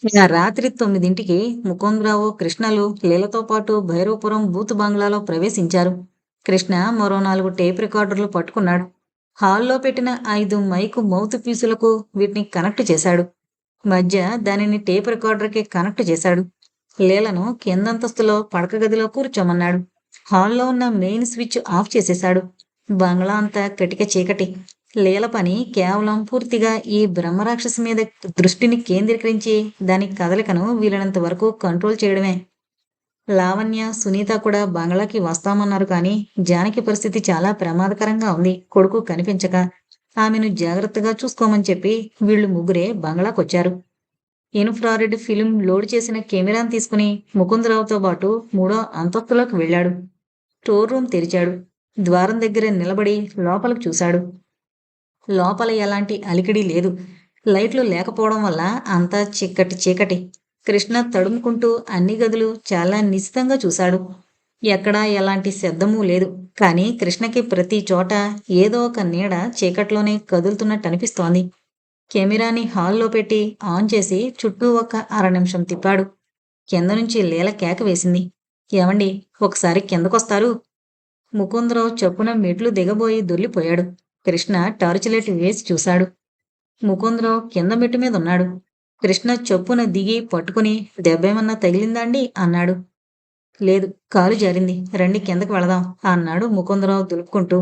ఇలా రాత్రి 9ంటికి ముకుందరావు, కృష్ణలు లీలతో పాటు భైరవపురం బూత్ బంగ్లాలో ప్రవేశించారు. కృష్ణ మరో 4 టేప్ రికార్డర్లు పట్టుకున్నాడు. హాల్లో పెట్టిన 5 మైకు మౌత్ పీసులకు వీటిని కనెక్ట్ చేశాడు. మధ్య దానిని టేప్ రికార్డర్‌కి కనెక్ట్ చేశాడు. లీలను కిందంతస్తులో పడక గదిలో కూర్చోమన్నాడు. హాల్లో ఉన్న మెయిన్ స్విచ్ ఆఫ్ చేసేశాడు. బంగ్లా అంతా కటిక చీకటి. లీల పని కేవలం పూర్తిగా ఈ బ్రహ్మరాక్షసి మీద దృష్టిని కేంద్రీకరించి దాని కదలికను వీలైనంత వరకు కంట్రోల్ చేయడమే. లావణ్య, సునీత కూడా బంగ్లాకి వస్తామన్నారు కానీ జానకి పరిస్థితి చాలా ప్రమాదకరంగా ఉంది. కొడుకు కనిపించక ఆమెను జాగ్రత్తగా చూసుకోమని చెప్పి వీళ్ళు ముగ్గురే బంగ్లాకొచ్చారు. ఇన్ఫ్రారెడ్ ఫిల్మ్ లోడ్ చేసిన కెమెరాను తీసుకుని ముకుందరావుతో పాటు 3వ అంతస్తులోకి వెళ్ళాడు. స్టోర్ రూమ్ తెరిచాడు. ద్వారం దగ్గర నిలబడి లోపలికి చూశాడు. లోపల ఎలాంటి అలికిడి లేదు. లైట్లు లేకపోవడం వల్ల అంతా చీకటి చీకటి. కృష్ణ తడుముకుంటూ అన్ని గదులు చాలా నిశితంగా చూశాడు. ఎక్కడా ఎలాంటి శబ్దమూ లేదు. కానీ కృష్ణకి ప్రతి చోట ఏదో ఒక నీడ చీకట్లోనే కదులుతున్నట్టు అనిపిస్తోంది. కెమెరాని హాల్లో పెట్టి ఆన్ చేసి చుట్టూ ఒక అర నిమిషం తిప్పాడు. కింద నుంచి లీల కేక వేసింది. ఏమండి, ఒకసారి కిందకొస్తారు? ముకుందరావు చప్పున మెట్లు దిగబోయి దొర్లిపోయాడు. కృష్ణ టార్చ్ లైట్ వేసి చూశాడు. ముకుందరావు కింద మెట్టు మీద ఉన్నాడు. కృష్ణ చప్పున దిగి పట్టుకుని దెబ్బేమన్నా తగిలిందాండి అన్నాడు. లేదు, కాలు జారింది. రండి కిందకి వెళదాం అన్నాడు ముకుందరావు దులుపుకుంటూ.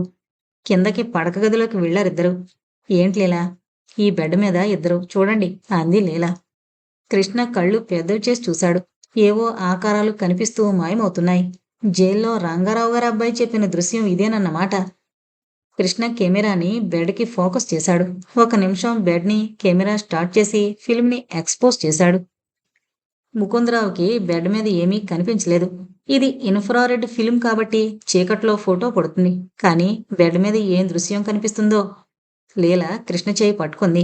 కిందకి పడక గదిలోకి వెళ్ళారిద్దరు. ఏంటి లీలా, ఈ బెడ్ మీద ఇద్దరు చూడండి అంది లీల. కృష్ణ కళ్ళు పెద్దవి చేసి చూశాడు. ఏవో ఆకారాలు కనిపిస్తూ మాయమవుతున్నాయి. జైల్లో రంగారావు గారి అబ్బాయి చెప్పిన దృశ్యం ఇదేనన్నమాట. కృష్ణ కెమెరాని బెడ్కి ఫోకస్ చేశాడు. 1 నిమిషం బెడ్ని కెమెరా స్టార్ట్ చేసి ఫిల్మ్ని ఎక్స్పోజ్ చేశాడు. ముకుందరావుకి బెడ్ మీద ఏమీ కనిపించలేదు. ఇది ఇన్ఫ్రారెడ్ ఫిల్మ్ కాబట్టి చీకట్లో ఫోటో పడుతుంది. కానీ బెడ్ మీద ఏం దృశ్యం కనిపిస్తుందో. లీల కృష్ణ చేయి పట్టుకుంది.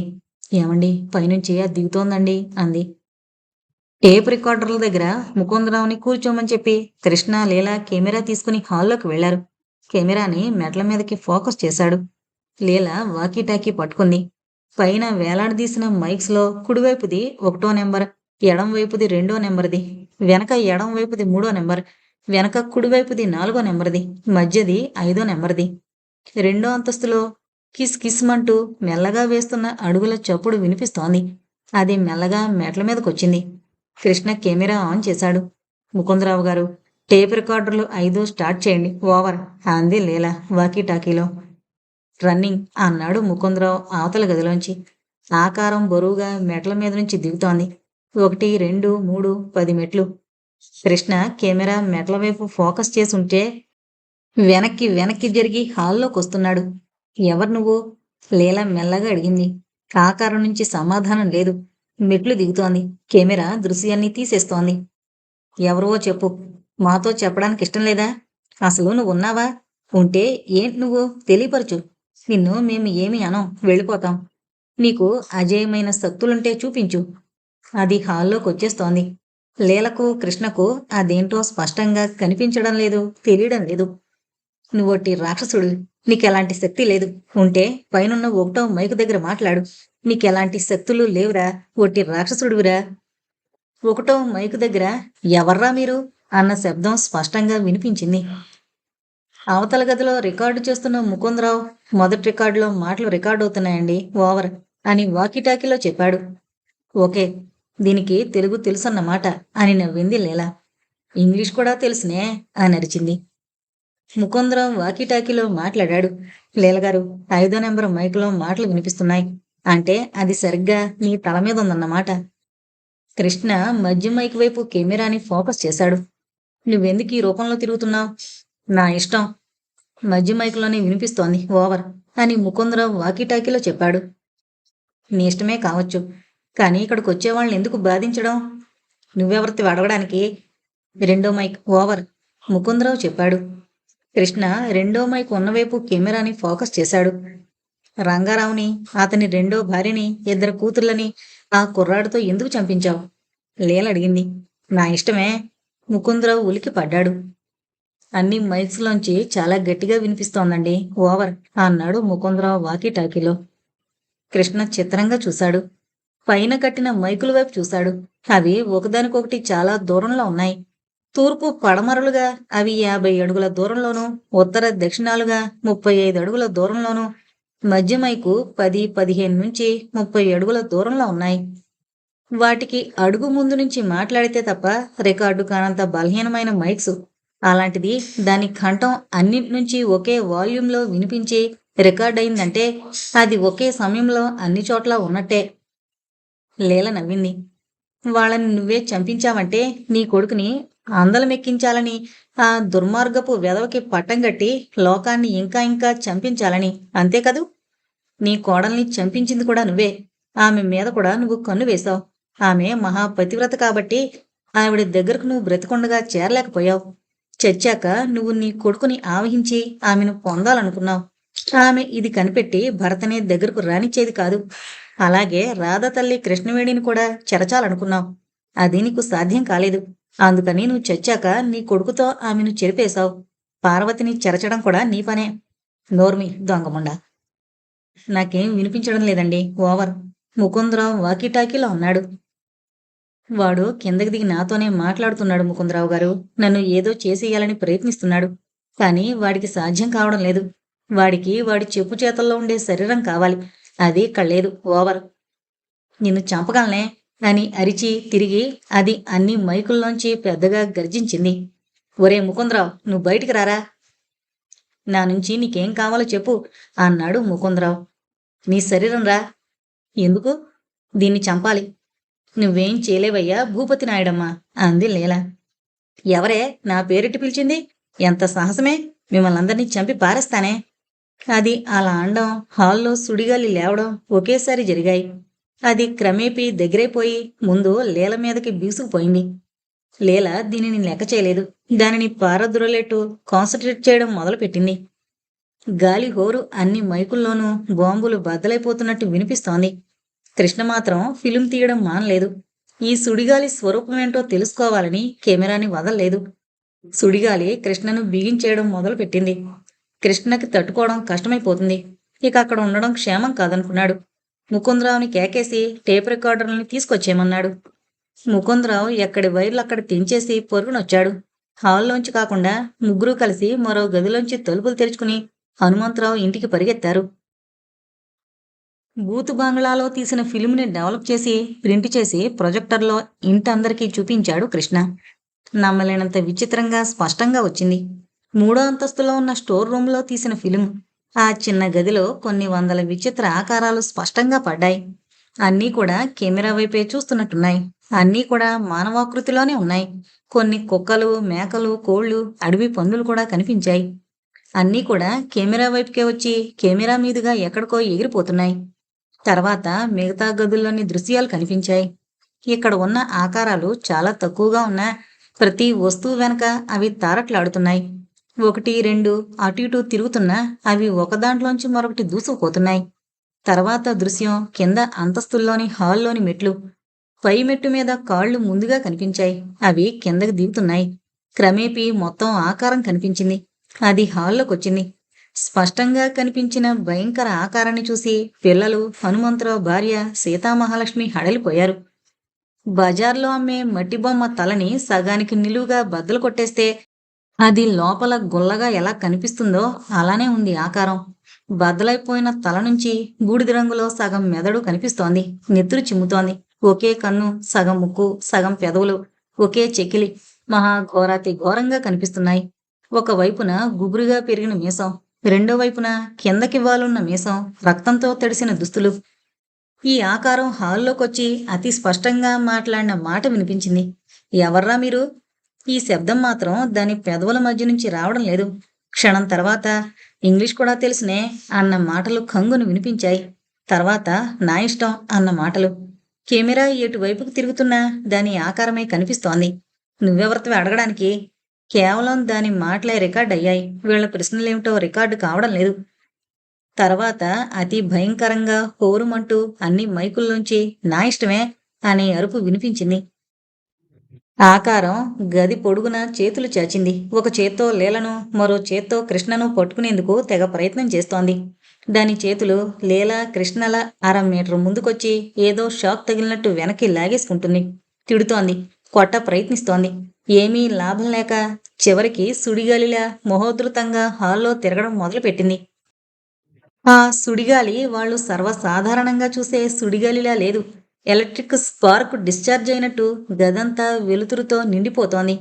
ఏమండి, పైనుంచి అది దిగుతోందండి అంది. టేప్ రికార్డర్ల దగ్గర ముకుందరావుని కూర్చోమని చెప్పి కృష్ణ, లీల కెమెరా తీసుకుని హాల్లోకి వెళ్లారు. కెమెరాని మెట్ల మీదకి ఫోకస్ చేశాడు. లీల వాకీటాకీ పట్టుకుంది. పైన వేలాడదీసిన మైక్స్లో కుడివైపుది 1వ నెంబర్, ఎడం వైపుది 2వ నెంబర్ది, వెనక ఎడం వైపుది 3వ నెంబర్, వెనక కుడివైపుది 4వ నెంబర్ది, మధ్యది 5వ నెంబర్ది. 2వ అంతస్తులో కిస్ కిస్మంటూ మెల్లగా వేస్తున్న అడుగుల చప్పుడు వినిపిస్తోంది. అది మెల్లగా మెట్ల మీదకొచ్చింది. కృష్ణ కెమెరా ఆన్ చేశాడు. ముకుందరావు గారు, టేప్ రికార్డర్లు 5 స్టార్ట్ చేయండి, ఓవర్ అంది లీల వాకీటాకీలో. రన్నింగ్ అన్నాడు ముకుందరావు అవతల గదిలోంచి. ఆకారం బరువుగా మెట్ల మీద నుంచి దిగుతోంది. 1, 2, 3, 10 మెట్లు. కృష్ణ కెమెరా మెట్ల వైపు ఫోకస్ చేసుంటే వెనక్కి వెనక్కి జరిగి హాల్లోకొస్తున్నాడు. ఎవరు నువ్వు? లీల మెల్లగా అడిగింది. ఆకారం నుంచి సమాధానం లేదు. మెట్లు దిగుతోంది. కెమెరా దృశ్యాన్ని తీసేస్తోంది. ఎవరో చెప్పు. మాతో చెప్పడానికి ఇష్టం లేదా? అసలు నువ్వున్నావా? ఉంటే ఏంటి నువ్వు తెలియపరచు. నిన్ను మేము ఏమీ అనం, వెళ్ళిపోతాం. నీకు అజేయమైన శక్తులుంటే చూపించు. అది హాల్లోకొచ్చేస్తోంది. లీలకు, కృష్ణకు అదేంటో స్పష్టంగా కనిపించడం లేదు, తెలియడం లేదు. నువ్వొట్టి రాక్షసుడు. నీకెలాంటి శక్తి లేదు. ఉంటే పైనున్న 1వ మైకు దగ్గర మాట్లాడు. నీకెలాంటి శక్తులు లేవురా, ఒట్టి రాక్షసుడివిరా. 1వ మైకు దగ్గర ఎవర్రా మీరు అన్న శబ్దం స్పష్టంగా వినిపించింది. అవతల గదిలో రికార్డు చేస్తున్న ముకుందరావు, మొదటి రికార్డులో మాటలు రికార్డు అవుతున్నాయండి, ఓవర్ అని వాకీటాకీలో చెప్పాడు. ఓకే, దీనికి తెలుగు తెలుసన్నమాట అని నవ్వింది లీల. ఇంగ్లీష్ కూడా తెలుసునే అని అరిచింది. ముకుందరావు వాకీటాకీలో మాట్లాడాడు. లీలగారు, 5వ నెంబర్ మైకులో మాటలు వినిపిస్తున్నాయి. అంటే అది సరిగ్గా నీ తల మీద ఉందన్నమాట. కృష్ణ మధ్య మైక్ వైపు కెమెరాని ఫోకస్ చేశాడు. నువ్వెందుకు ఈ రూపంలో తిరుగుతున్నావు? నా ఇష్టం. మధ్య మైకులోనే వినిపిస్తోంది, ఓవర్ అని ముకుందరావు వాకీటాకీలో చెప్పాడు. నీ ఇష్టమే కావచ్చు, కానీ ఇక్కడికి వచ్చేవాళ్ళని ఎందుకు బాధించడం? నువ్వెవరితో అడగడానికి? 2వ మైక్, ఓవర్ ముకుందరావు చెప్పాడు. కృష్ణ 2వ మైక్ ఉన్నవైపు కెమెరాని ఫోకస్ చేశాడు. రంగారావుని, అతని 2వ భార్యని, 2 కూతుర్లని ఆ కుర్రాడితో ఎందుకు చంపించావు? లీల అడిగింది. నా ఇష్టమే. ముకుందరావు ఉలికి పడ్డాడు. అన్ని మైక్స్లోంచి చాలా గట్టిగా వినిపిస్తోందండి, ఓవర్ అన్నాడు ముకుందరావు వాకీటాకీలో. కృష్ణ చిత్రంగా చూశాడు. పైన కట్టిన మైకుల వైపు చూశాడు. అవి ఒకదానికొకటి చాలా దూరంలో ఉన్నాయి. తూర్పు పడమరలుగా అవి 50 అడుగుల దూరంలోనూ, ఉత్తర దక్షిణాలుగా 35 అడుగుల దూరంలోనూ, మధ్య మైకు 10, 15 నుంచి 30 అడుగుల దూరంలో ఉన్నాయి. వాటికి అడుగు ముందు నుంచి మాట్లాడితే తప్ప రికార్డు కానంత బలహీనమైన మైక్స్. అలాంటిది దాని కంఠం అన్నింటి నుంచి ఒకే వాల్యూమ్లో వినిపించి రికార్డ్ అయిందంటే అది ఒకే సమయంలో అన్ని చోట్ల ఉన్నట్టే. లీల నవ్వింది. వాళ్ళని నువ్వే చంపించావంటే నీ కొడుకుని అందలమెక్కించాలని, ఆ దుర్మార్గపు వెధవకి పట్టం కట్టి లోకాన్ని ఇంకా ఇంకా చంపించాలని, అంతే కదూ? నీ కోడల్ని చంపించింది కూడా నువ్వే. ఆమె మీద కూడా నువ్వు కన్ను వేశావు. ఆమె మహాపతివ్రత కాబట్టి ఆవిడ దగ్గరకు నువ్వు బ్రతికొండగా చేరలేకపోయావు. చచ్చాక నువ్వు నీ కొడుకుని ఆవహించి ఆమెను పొందాలనుకున్నావు. ఆమె ఇది కనిపెట్టి భరతనే దగ్గరకు రానిచ్చేది కాదు. అలాగే రాధ తల్లి కృష్ణవేణిని కూడా చెరచాలనుకున్నావు. అది నీకు సాధ్యం కాలేదు. అందుకని నువ్వు చచ్చాక నీ కొడుకుతో ఆమెను చెరిపేశావు. పార్వతిని చెరచడం కూడా నీ పనే. నోర్మి దొంగముండా. నాకేం వినిపించడం లేదండి, ఓవర్. ముకుందరావు వాకీటాకీలో అన్నాడు. వాడు కిందకి దిగి నాతోనే మాట్లాడుతున్నాడు ముకుందరావు గారు. నన్ను ఏదో చేసేయాలని ప్రయత్నిస్తున్నాడు. కానీ వాడికి సాధ్యం కావడం లేదు. వాడికి వాడి చెప్పు చేతల్లో ఉండే శరీరం కావాలి. అది ఇక్కడ లేదు, ఓవర్. నిన్ను చంపగలనే అని అరిచి తిరిగి అది అన్ని మైకుల్లోంచి పెద్దగా గర్జించింది. ఒరే ముకుందరావు, నువ్వు బయటికి రారా. నా నుంచి నీకేం కావాలో చెప్పు అన్నాడు ముకుందరావు. నీ శరీరం రా. ఎందుకు? దీన్ని చంపాలి. నువ్వేం చేయలేవయ్యా భూపతి నాయుడమ్మా అంది లీల. ఎవరే నా పేరెట్టి పిలిచింది? ఎంత సాహసమే! మిమ్మల్ని అందరినీ చంపి పారేస్తానే. అది అలా అండం, హాల్లో సుడిగాలి లేవడం ఒకేసారి జరిగాయి. అది క్రమేపీ దగ్గరైపోయి ముందు లీల మీదకి బీసుకుపోయింది. లీల దీనిని లెక్క చేయలేదు. దానిని పారదురలేట్టు కాన్సన్ట్రేట్ చేయడం మొదలుపెట్టింది. గాలి హోరు అన్ని మైకుల్లోనూ బాంబులు బద్దలైపోతున్నట్టు వినిపిస్తోంది. కృష్ణ మాత్రం ఫిలిం తీయడం మానలేదు. ఈ సుడిగాలి స్వరూపమేంటో తెలుసుకోవాలని కెమెరాని వదల్లేదు. సుడిగాలి కృష్ణను బిగించేయడం మొదలుపెట్టింది. కృష్ణకి తట్టుకోవడం కష్టమైపోతుంది. ఇక అక్కడ ఉండడం క్షేమం కాదనుకున్నాడు. ముకుందరావుని కేకేసి టేప్ రికార్డర్లని తీసుకొచ్చేయమన్నాడు. ముకుందరావు ఎక్కడి వైర్లు అక్కడ తెంచేసి పొరుగునొచ్చాడు. హాల్లోంచి కాకుండా ముగ్గురు కలిసి మరో గదిలోంచి తలుపులు తెరుచుకుని హనుమంతరావు ఇంటికి పరిగెత్తారు. బూతు బంగ్లాలో తీసిన ఫిల్మ్ని డెవలప్ చేసి ప్రింట్ చేసి ప్రొజెక్టర్లో ఇంటందరికీ చూపించాడు కృష్ణ. నమ్మలేనంత విచిత్రంగా స్పష్టంగా వచ్చింది. 3వ అంతస్తులో ఉన్న స్టోర్ రూంలో తీసిన ఫిలిం. ఆ చిన్న గదిలో కొన్ని వందల విచిత్ర ఆకారాలు స్పష్టంగా పడ్డాయి. అన్నీ కూడా కెమెరా వైపే చూస్తున్నట్టున్నాయి. అన్నీ కూడా మానవాకృతిలోనే ఉన్నాయి. కొన్ని కుక్కలు, మేకలు, కోళ్లు, అడవి పందులు కూడా కనిపించాయి. అన్నీ కూడా కెమెరా వైపుకే వచ్చి కెమెరా మీదుగా ఎక్కడికో ఎగిరిపోతున్నాయి. తర్వాత మిగతా గదుల్లోని దృశ్యాలు కనిపించాయి. ఇక్కడ ఉన్న ఆకారాలు చాలా తక్కువగా ఉన్నా ప్రతి వస్తువు వెనక అవి తారట్లాడుతున్నాయి. 1, 2 అటు ఇటు తిరుగుతున్నా అవి ఒకదాంట్లోంచి మరొకటి దూసుకుపోతున్నాయి. తర్వాత దృశ్యం కింద అంతస్తుల్లోని హాల్లోని మెట్లు. పై మెట్టు మీద కాళ్ళు ముందుగా కనిపించాయి. అవి కిందకి దిగుతున్నాయి. క్రమేపీ మొత్తం ఆకారం కనిపించింది. అది హాల్లోకొచ్చింది. స్పష్టంగా కనిపించిన భయంకర ఆకారాన్ని చూసి పిల్లలు, హనుమంతరావు భార్య సీతామహాలక్ష్మి హడలిపోయారు. బజార్లో అమ్మే మట్టి బొమ్మ తలని సగానికి నిలువుగా బద్దలు కొట్టేస్తే అది లోపల గుల్లగా ఎలా కనిపిస్తుందో అలానే ఉంది ఆకారం. బద్దలైపోయిన తల నుంచి బూడిద రంగులో సగం మెదడు కనిపిస్తోంది. నెత్తురు చిమ్ముతోంది. ఒకే కన్ను, సగం ముక్కు, సగం పెదవులు, ఒకే చెకిలి మహాఘోరాతి ఘోరంగా కనిపిస్తున్నాయి. ఒకవైపున గుబురుగా పెరిగిన మీసం, రెండో వైపున కిందకివ్వాలున్న మీసం, రక్తంతో తడిసిన దుస్తులు. ఈ ఆకారం హాల్లోకొచ్చి అతి స్పష్టంగా మాట్లాడిన మాట వినిపించింది. ఎవర్రా మీరు? ఈ శబ్దం మాత్రం దాని పెదవుల మధ్య నుంచి రావడం లేదు. క్షణం తర్వాత ఇంగ్లీష్ కూడా తెలుసునే అన్న మాటలు కంగును వినిపించాయి. తర్వాత నా ఇష్టం అన్న మాటలు. కెమెరా ఎటువైపుకు తిరుగుతున్నా దాని ఆకారమే కనిపిస్తోంది. నువ్వెవరితో అడగడానికి? కేవలం దాని మాటలే రికార్డ్ అయ్యాయి. వీళ్ళ ప్రశ్నలేమిటో రికార్డు కావడం లేదు. తర్వాత అతి భయంకరంగా హోరుమంటూ అన్ని మైకుల్లోంచి నా ఇష్టమే అనే అరుపు వినిపించింది. ఆకారం గది పొడుగున చేతులు చాచింది. ఒక చేత్తో లీలను, మరో చేత్తో కృష్ణను పట్టుకునేందుకు తెగ ప్రయత్నం చేస్తోంది. దాని చేతులు లీలా కృష్ణల 1/2 మీటర్ ముందుకొచ్చి ఏదో షాక్ తగిలినట్టు వెనక్కి లాగేసుకుంటుంది. తిడుతోంది. కొట్ట ప్రయత్నిస్తోంది. ఏమీ లాభం లేక చివరికి సుడిగాలిలా మహోధృతంగా హాల్లో తిరగడం మొదలుపెట్టింది. ఆ సుడిగాలి వాళ్ళు సర్వసాధారణంగా చూసే సుడిగాలిలా లేదు. ఎలక్ట్రిక్ స్పార్క్ డిశ్చార్జ్ అయినట్టు గదంతా వెలుతురుతో నిండిపోతోంది.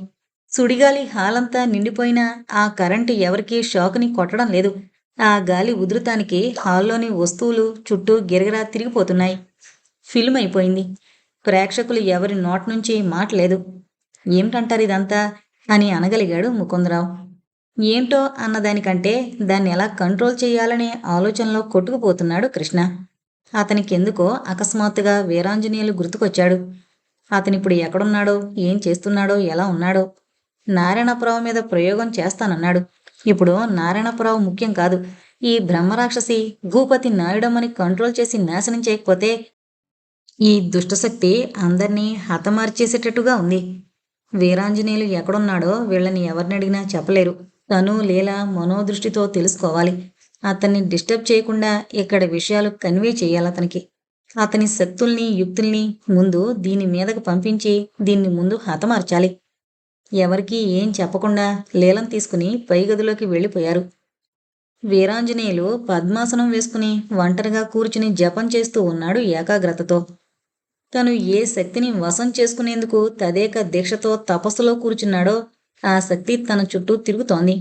సుడిగాలి హాలంతా నిండిపోయినా ఆ కరెంటు ఎవరికీ షాకుని కొట్టడం లేదు. ఆ గాలి ఉధృతానికి హాల్లోని వస్తువులు చుట్టూ గిరగిరా తిరిగిపోతున్నాయి. ఫిల్మ్ అయిపోయింది. ప్రేక్షకులు ఎవరి నోట్నుంచి మాట లేదు. ఏమిటంటారిదంతా అని అనగలిగాడు ముకుందరావు. ఏంటో అన్నదానికంటే దాన్ని ఎలా కంట్రోల్ చేయాలనే ఆలోచనలో కొట్టుకుపోతున్నాడు కృష్ణ. అతనికెందుకో అకస్మాత్తుగా వీరాంజనేయులు గుర్తుకొచ్చాడు. అతనిప్పుడు ఎక్కడున్నాడో, ఏం చేస్తున్నాడో, ఎలా ఉన్నాడో. నారాయణపురావు మీద ప్రయోగం చేస్తానన్నాడు. ఇప్పుడు నారాయణపురావు ముఖ్యం కాదు. ఈ బ్రహ్మరాక్షసి భూపతి నాయుడమ్మని కంట్రోల్ చేసి నాశనం చేయకపోతే ఈ దుష్టశక్తి అందర్నీ హతమార్చేసేటట్టుగా ఉంది. వీరాంజనేయులు ఎక్కడున్నాడో వీళ్ళని ఎవరినడిగినా చెప్పలేరు. తను లీలా మనోదృష్టితో తెలుసుకోవాలి. అతన్ని డిస్టర్బ్ చేయకుండా ఇక్కడ విషయాలు కన్వే చెయ్యాలతనికి. అతని శక్తుల్ని, యుక్తుల్ని ముందు దీని మీదకు పంపించి దీన్ని ముందు హతమార్చాలి. ఎవరికీ ఏం చెప్పకుండా లీలం తీసుకుని పై గదిలోకి వెళ్ళిపోయారు. వీరాంజనేయులు పద్మాసనం వేసుకుని ఒంటరిగా కూర్చుని జపం చేస్తూ ఉన్నాడు ఏకాగ్రతతో. తను ఏ శక్తిని వశం చేసుకునేందుకు తదేక దీక్షతో తపస్సులో కూర్చున్నాడో ఆ శక్తి తన చుట్టూ తిరుగుతోంది.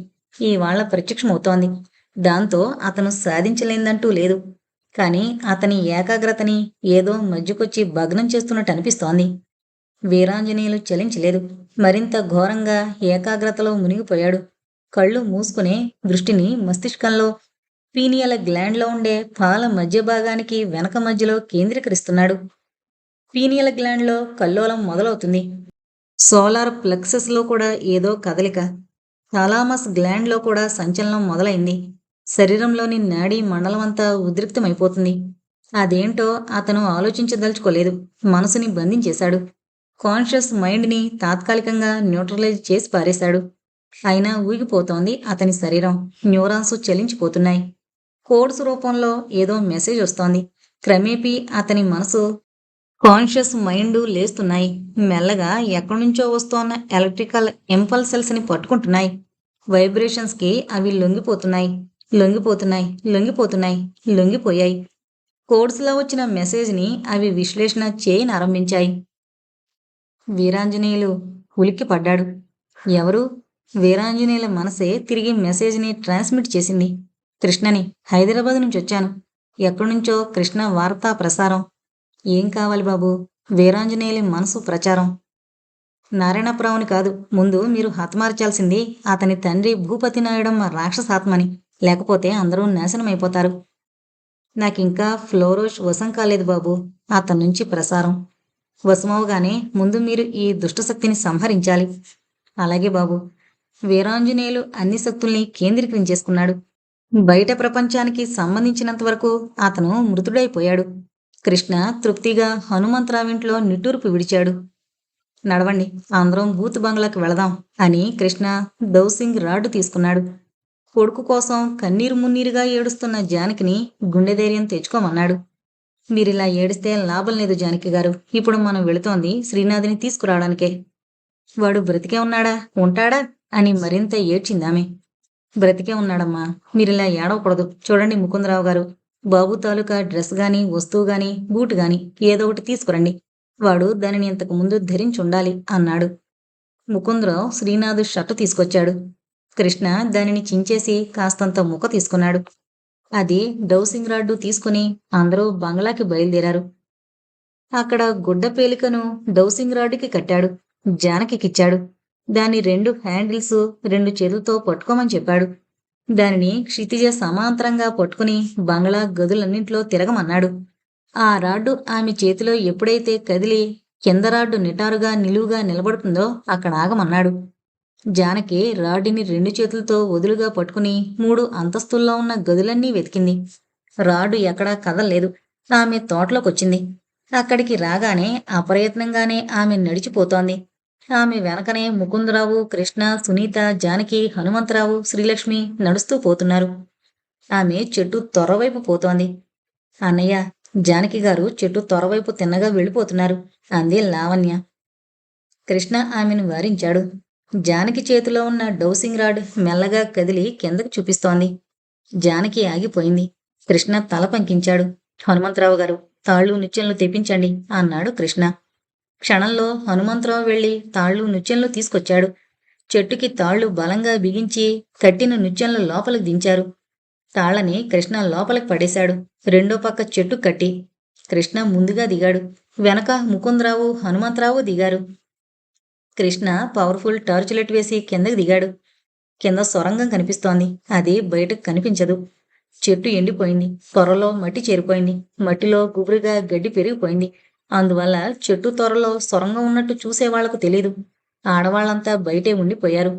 ఇవాళ ప్రత్యక్షమవుతోంది. దాంతో అతను సాధించలేందంటూ లేదు. కాని అతని ఏకాగ్రతని ఏదో మధ్యకొచ్చి భగ్నం చేస్తున్నట్టు అనిపిస్తోంది. వీరాంజనేయులు చలించలేదు. మరింత ఘోరంగా ఏకాగ్రతలో మునిగిపోయాడు. కళ్ళు మూసుకునే దృష్టిని మస్తిష్కంలో పీనియల గ్లాండ్లో ఉండే పాల మధ్య భాగానికి వెనక మధ్యలో కేంద్రీకరిస్తున్నాడు. పీనియల గ్లాండ్లో కల్లోలం మొదలవుతుంది. సోలార్ ప్లెక్సస్లో కూడా ఏదో కదలిక. థాలామస్ గ్లాండ్లో కూడా సంచలనం మొదలైంది. శరీరంలోని నాడీ మండలమంతా ఉద్రిక్తమైపోతుంది. అదేంటో అతను ఆలోచించదలుచుకోలేదు. మనసుని బంధించేశాడు. కాన్షియస్ మైండ్ని తాత్కాలికంగా న్యూట్రలైజ్ చేసి పారేశాడు. అయినా ఊగిపోతోంది అతని శరీరం. న్యూరాన్స్ చలించిపోతున్నాయి. కోడ్స్ రూపంలో ఏదో మెసేజ్ వస్తోంది. క్రమేపీ అతని మనసు, కాన్షియస్ మైండు లేస్తున్నాయి. మెల్లగా ఎక్కడ్నుంచో వస్తోన్న ఎలక్ట్రికల్ ఇంపల్సెల్స్ని పట్టుకుంటున్నాయి. వైబ్రేషన్స్కి అవి లొంగిపోతున్నాయి. లొంగిపోతున్నాయి. లొంగిపోతున్నాయి. లొంగిపోయాయి. కోడ్స్లో వచ్చిన మెసేజ్ని అవి విశ్లేషణ చేయనారంభించాయి. వీరాంజనేయులు ఉలిక్కిపడ్డాడు. ఎవరు? వీరాంజనేయుల మనసే తిరిగి మెసేజ్ని ట్రాన్స్మిట్ చేసింది. కృష్ణని. హైదరాబాద్ నుంచి వచ్చాను. ఎక్కడ్నుంచో కృష్ణ వార్తా ప్రసారం. ఏం కావాలి బాబూ? వీరాంజనేయులి మనసు ప్రచారం. నారాయణపురావుని కాదు, ముందు మీరు హతమార్చాల్సింది అతని తండ్రి భూపతి నాయుడమ్మ రాక్షసాత్మని. లేకపోతే అందరూ నాశనమైపోతారు. నాకింకా ఫ్లోరోష్ వశం కాలేదు బాబూ. అతన్నుంచి ప్రసారం. వశమవగానే ముందు మీరు ఈ దుష్టశక్తిని సంహరించాలి. అలాగే బాబు. వీరాంజనేయులు అన్ని శక్తుల్ని కేంద్రీకరించేసుకున్నాడు. బయట ప్రపంచానికి సంబంధించినంతవరకు అతను మృతుడైపోయాడు. కృష్ణ తృప్తిగా హనుమంతరావింట్లో నిట్టూర్పు విడిచాడు. నడవండి, అందరం బూత్ బంగ్లాకి వెళదాం అని కృష్ణ డౌసింగ్ రాడ్ తీసుకున్నాడు. కొడుకు కోసం కన్నీరు మున్నీరుగా ఏడుస్తున్న జానకిని గుండె ధైర్యం తెచ్చుకోమన్నాడు. మీరిలా ఏడిస్తే లాభం లేదు జానకి గారు. ఇప్పుడు మనం వెళుతోంది శ్రీనాథిని తీసుకురావడానికే. వాడు బ్రతికే ఉన్నాడా, ఉంటాడా అని మరింత ఏడ్చిందామె. బ్రతికే ఉన్నాడమ్మా. మీరిలా ఏడవకూడదు. చూడండి ముకుందరావు గారు, బాబు తాలూకా డ్రెస్ గాని, వస్తువు గాని, బూట్ గాని ఏదో ఒకటి తీసుకురండి. వాడు దానిని ఇంతకు ముందు ధరించుండాలి అన్నాడు. ముకుందరావు శ్రీనాథు షర్టు తీసుకొచ్చాడు. కృష్ణ దానిని చించేసి కాస్తంత ముక్క తీసుకున్నాడు. అది డౌసింగ్ రాడ్డు తీసుకుని అందరూ బంగ్లాకి బయలుదేరారు. అక్కడ గుడ్డ పేలికను డౌసింగ్ రాడ్డుకి కట్టాడు. జానకికిచ్చాడు. దాని 2 హ్యాండిల్స్ 2 చేతులతో పట్టుకోమని చెప్పాడు. దానిని క్షితిజ సమాంతరంగా పట్టుకుని బంగ్లా గదులన్నింట్లో తిరగమన్నాడు. ఆ రాడ్డు ఆమె చేతిలో ఎప్పుడైతే కదిలి కింద రాడ్డు నిటారుగా నిలువుగా నిలబడుతుందో అక్కడ ఆగమన్నాడు. జానకి రాడ్డుని 2 చేతులతో వదులుగా పట్టుకుని 3 అంతస్తుల్లో ఉన్న గదులన్నీ వెతికింది. రాడ్డు ఎక్కడా కదల్లేదు. ఆమె తోటలోకొచ్చింది. అక్కడికి రాగానే అప్రయత్నంగానే ఆమె నడిచిపోతోంది. ఆమె వెనకనే ముకుందరావు, కృష్ణ, సునీత, జానకి, హనుమంతరావు, శ్రీలక్ష్మి నడుస్తూ పోతున్నారు. ఆమె చెట్టు తొర్రవైపు పోతోంది. అన్నయ్య, జానకి గారు చెట్టు తొర్రవైపు తిన్నగా వెళ్ళిపోతున్నారు అంది లావణ్య. కృష్ణ ఆమెను వారించాడు. జానకి చేతిలో ఉన్న డౌసింగ్ రాడ్ మెల్లగా కదిలి కిందకు చూపిస్తోంది. జానకి ఆగిపోయింది. కృష్ణ తల పంకించాడు. హనుమంతరావు గారు, తాళ్ళు నిచ్చెనలు తెప్పించండి అన్నాడు కృష్ణ. క్షణంలో హనుమంతరావు వెళ్లి తాళ్ళు నిచ్చెనలు తీసుకొచ్చాడు. చెట్టుకి తాళ్ళు బలంగా బిగించి కట్టిన నిచ్చెనలు లోపలికి దించారు. తాళ్ళని కృష్ణ లోపలికి పడేశాడు. రెండో పక్క చెట్టు కట్టి. కృష్ణ ముందుగా దిగాడు. వెనక ముకుందరావు, హనుమంతరావు దిగారు. కృష్ణ పవర్ఫుల్ టార్చ్ లైట్ వేసి కిందకి దిగాడు. కింద సొరంగం కనిపిస్తోంది. అది బయటకు కనిపించదు. చెట్టు ఎండిపోయింది. త్వరలో మట్టి చేరిపోయింది. మట్టిలో గుబురుగా గడ్డి పెరిగిపోయింది. అందువల్ల చెట్టు త్వరలో సొరంగం ఉన్నట్టు చూసేవాళ్లకు తెలీదు. ఆడవాళ్లంతా బయటే ఉండిపోయారు.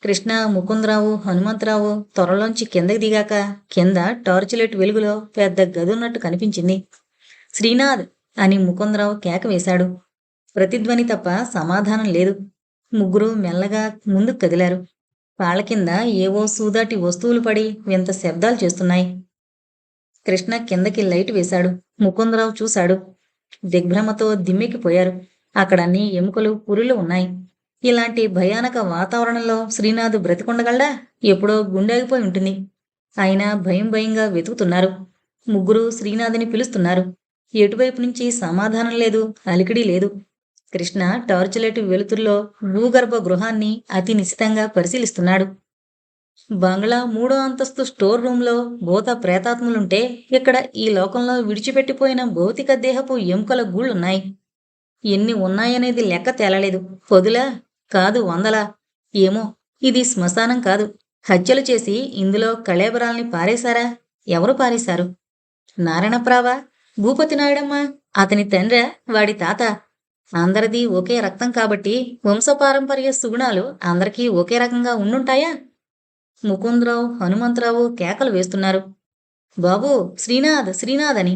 కృష్ణ, ముకుందరావు, హనుమంతరావు త్వరలోంచి కిందకి దిగాక కింద టార్చ్ లైట్ వెలుగులో పెద్ద గది ఉన్నట్టు కనిపించింది. శ్రీనాథ్ అని ముకుందరావు కేక వేశాడు. ప్రతిధ్వని తప్ప సమాధానం లేదు. ముగ్గురు మెల్లగా ముందుకు కదిలారు. కాళ్ళ కింద ఏవో సూదాటి వస్తువులు పడి వింత శబ్దాలు చేస్తున్నాయి. కృష్ణ కిందకి లైట్ వేశాడు. ముకుందరావు చూశాడు. దిగ్భ్రమతో దిమ్మెక్కిపోయారు. అక్కడన్నీ ఎముకలు, పురులు ఉన్నాయి. ఇలాంటి భయానక వాతావరణంలో శ్రీనాథ్ బ్రతికుండగలడా? ఎప్పుడో గుండెగిపోయి ఉంటుంది. అయినా భయం భయంగా వెతుకుతున్నారు. ముగ్గురు శ్రీనాథ్ని పిలుస్తున్నారు. ఎటువైపు నుంచి సమాధానం లేదు, అలికిడి లేదు. కృష్ణ టార్చ్ లైట్ వెలుతురులో భూగర్భ గృహాన్ని అతి నిశితంగా పరిశీలిస్తున్నాడు. బంగ్లా 3వ అంతస్తు స్టోర్ రూంలో భూత ప్రేతాత్ములుంటే ఇక్కడ ఈ లోకంలో విడిచిపెట్టిపోయిన భౌతిక దేహపు ఎముకల గూళ్ళున్నాయి. ఎన్ని ఉన్నాయనేది లెక్క తేలలేదు. పొదులా? కాదు, వందలా? ఏమో. ఇది శ్మశానం కాదు. హత్యలు చేసి ఇందులో కళేబరాల్ని పారేశారా? ఎవరు పారేశారు? నారాయణప్రావా? భూపతి నాయుడమ్మా? అతని తండ్రా? వాడి తాత? అందరిది ఒకే రక్తం కాబట్టి వంశపారంపర్య సుగుణాలు అందరికీ ఒకే రకంగా ఉండుంటాయా? ముకుందరావు, హనుమంతరావు కేకలు వేస్తున్నారు. బాబూ, శ్రీనాథ్, శ్రీనాథ్ అని.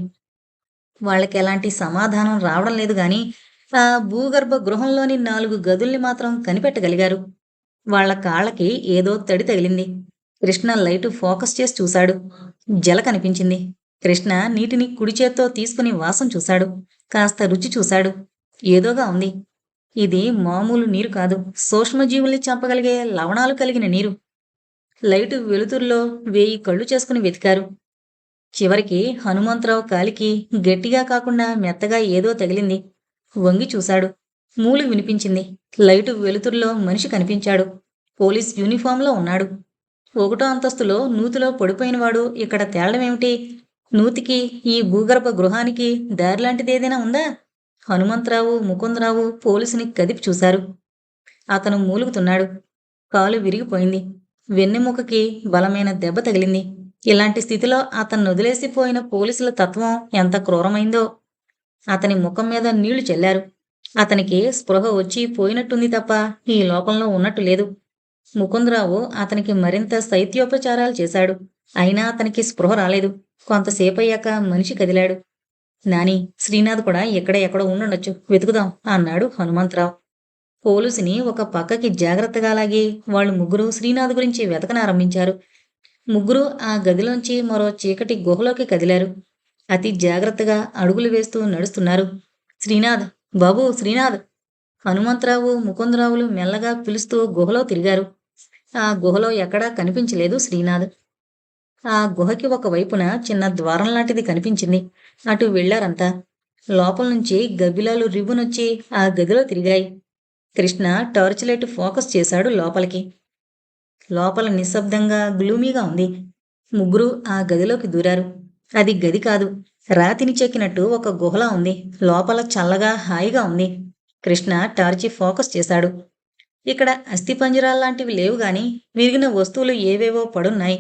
వాళ్ళకి ఎలాంటి సమాధానం రావడం లేదు గాని ఆ భూగర్భ గృహంలోని 4 గదుల్ని మాత్రం కనిపెట్టగలిగారు. వాళ్ల కాళ్ళకి ఏదో తడి తగిలింది. కృష్ణ లైటు ఫోకస్ చేసి చూశాడు. జల కనిపించింది. కృష్ణ నీటిని కుడి చేత్తో తీసుకుని వాసన చూశాడు. కాస్త రుచి చూశాడు. ఏదోగా ఉంది. ఇది మామూలు నీరు కాదు. సూక్ష్మజీవుల్ని చంపగలిగే లవణాలు కలిగిన నీరు. లైటు వెలుతురులో 1000 కళ్ళు చేసుకుని వెతికారు. చివరికి హనుమంతరావు కాలికి గట్టిగా కాకుండా మెత్తగా ఏదో తగిలింది. వంగి చూశాడు. మూలు వినిపించింది. లైటు వెలుతురులో మనిషి కనిపించాడు. పోలీస్ యూనిఫాంలో ఉన్నాడు. 1వ అంతస్తులో నూతిలో పడిపోయినవాడు ఇక్కడ తేలడమేమిటి? నూతికి ఈ భూగర్భ గృహానికి దారిలాంటిదేదైనా ఉందా? హనుమంతరావు, ముకుందరావు పోలీసుని కదిపి చూశారు. అతను మూలుగుతున్నాడు. కాలు విరిగిపోయింది. వెన్నెముకకి బలమైన దెబ్బ తగిలింది. ఇలాంటి స్థితిలో అతన్ని వదిలేసిపోయిన పోలీసుల తత్వం ఎంత క్రూరమైందో. అతని ముఖం మీద నీళ్లు చల్లారు. అతనికి స్పృహ వచ్చి పోయినట్టుంది తప్ప ఈ లోకంలో ఉన్నట్టు లేదు. ముకుందరావు అతనికి మరింత శైత్యోపచారాలు చేశాడు. అయినా అతనికి స్పృహ రాలేదు. కొంతసేపయ్యాక మనిషి కదిలాడు. నాని, శ్రీనాథ్ కూడా ఎక్కడో ఉండుండొచ్చు, వెతుకుదాం అన్నాడు హనుమంతరావు. పోలీసుని ఒక పక్కకి జాగ్రత్తగా లాగి వాళ్ళు ముగ్గురు శ్రీనాథ్ గురించి వెతకనారంభించారు. ముగ్గురు ఆ గదిలోంచి మరో చీకటి గుహలోకి కదిలారు. అతి జాగ్రత్తగా అడుగులు వేస్తూ నడుస్తున్నారు. శ్రీనాథ్, బాబూ, శ్రీనాథ్! హనుమంతరావు, ముకుందరావులు మెల్లగా పిలుస్తూ గుహలో తిరిగారు. ఆ గుహలో ఎక్కడా కనిపించలేదు శ్రీనాథ్. ఆ గుహకి ఒకవైపున చిన్న ద్వారం లాంటిది కనిపించింది. అటు వెళ్లారంతా. లోపల నుంచి గబ్బిలాలు రివ్వునొచ్చి ఆ గదిలో తిరిగాయి. కృష్ణ టార్చ్ లైట్ ఫోకస్ చేశాడు లోపలికి. లోపల నిశ్శబ్దంగా గ్లూమీగా ఉంది. ముగ్గురు ఆ గదిలోకి దూరారు. అది గది కాదు. రాతిని చెక్కినట్టు ఒక గుహలా ఉంది. లోపల చల్లగా హాయిగా ఉంది. కృష్ణ టార్చి ఫోకస్ చేశాడు. ఇక్కడ అస్థిపంజరాల్లాంటివి లేవు గాని విరిగిన వస్తువులు ఏవేవో పడున్నాయి.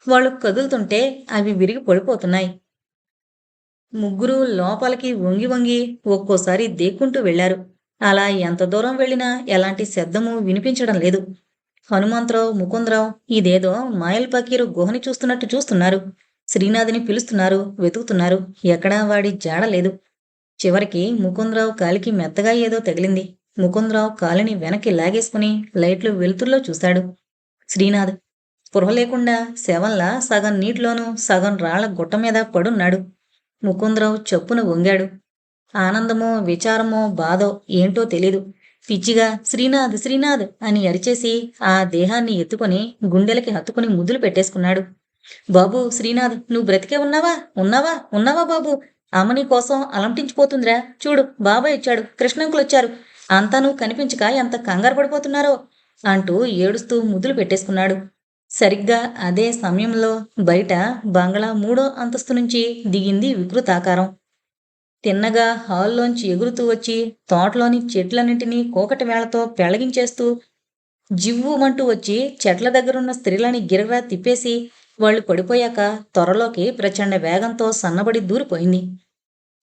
వాళ్ళు కదులుతుంటే అవి విరిగి పడిపోతున్నాయి. ముగ్గురు లోపలికి వంగి వంగి ఒక్కోసారి దేక్కుంటూ వెళ్లారు. అలా ఎంత దూరం వెళ్ళినా ఎలాంటి శబ్దమూ వినిపించడం లేదు. హనుమంతరావు, ముకుందరావు ఇదేదో మాయల్ పకీరు గుహని చూస్తున్నట్టు చూస్తున్నారు. శ్రీనాథ్ని పిలుస్తున్నారు, వెతుకుతున్నారు. ఎక్కడా వాడి జాడలేదు. చివరికి ముకుందరావు కాలికి మెత్తగా ఏదో తగిలింది. ముకుందరావు కాలిని వెనక్కి లాగేసుకుని లైట్లు వెలుతురులో చూశాడు. శ్రీనాథ్ స్పృహ లేకుండా శవంలా సగం నీటిలోనూ సగం రాళ్ల గుట్ట మీద పడున్నాడు. ముకుందరావు చప్పున వంగాడు. ఆనందమో విచారమో బాధో ఏంటో తెలీదు. పిచ్చిగా శ్రీనాథ్ శ్రీనాథ్ అని అరిచేసి ఆ దేహాన్ని ఎత్తుకొని గుండెలకి హత్తుకుని ముద్దులు పెట్టేసుకున్నాడు. బాబు శ్రీనాథ్, నువ్వు బ్రతికే ఉన్నావా? ఉన్నావా? ఉన్నావా బాబు? అమ్మ నీ కోసం అలంటించిపోతుందిరా. చూడు, బాబాయ్ వచ్చాడు, కృష్ణంకులు వచ్చారు. అంతా నువ్వు కనిపించక ఎంత కంగారు పడిపోతున్నారో అంటూ ఏడుస్తూ ముద్దులు పెట్టేసుకున్నాడు. సరిగ్గా అదే సమయంలో బయట బంగ్లా 3వ అంతస్తు నుంచి దిగింది వికృతాకారం. తిన్నగా హాల్లోంచి ఎగురుతూ వచ్చి తోటలోని చెట్లన్నింటినీ కూకటి వేళతో పెళ్లగించేస్తూ జివ్వుమంటూ వచ్చి చెట్ల దగ్గరున్న స్త్రీలని గిరగిరా తిప్పేసి వాళ్ళు పడిపోయాక త్వరలోకి ప్రచండ వేగంతో సన్నబడి దూరిపోయింది.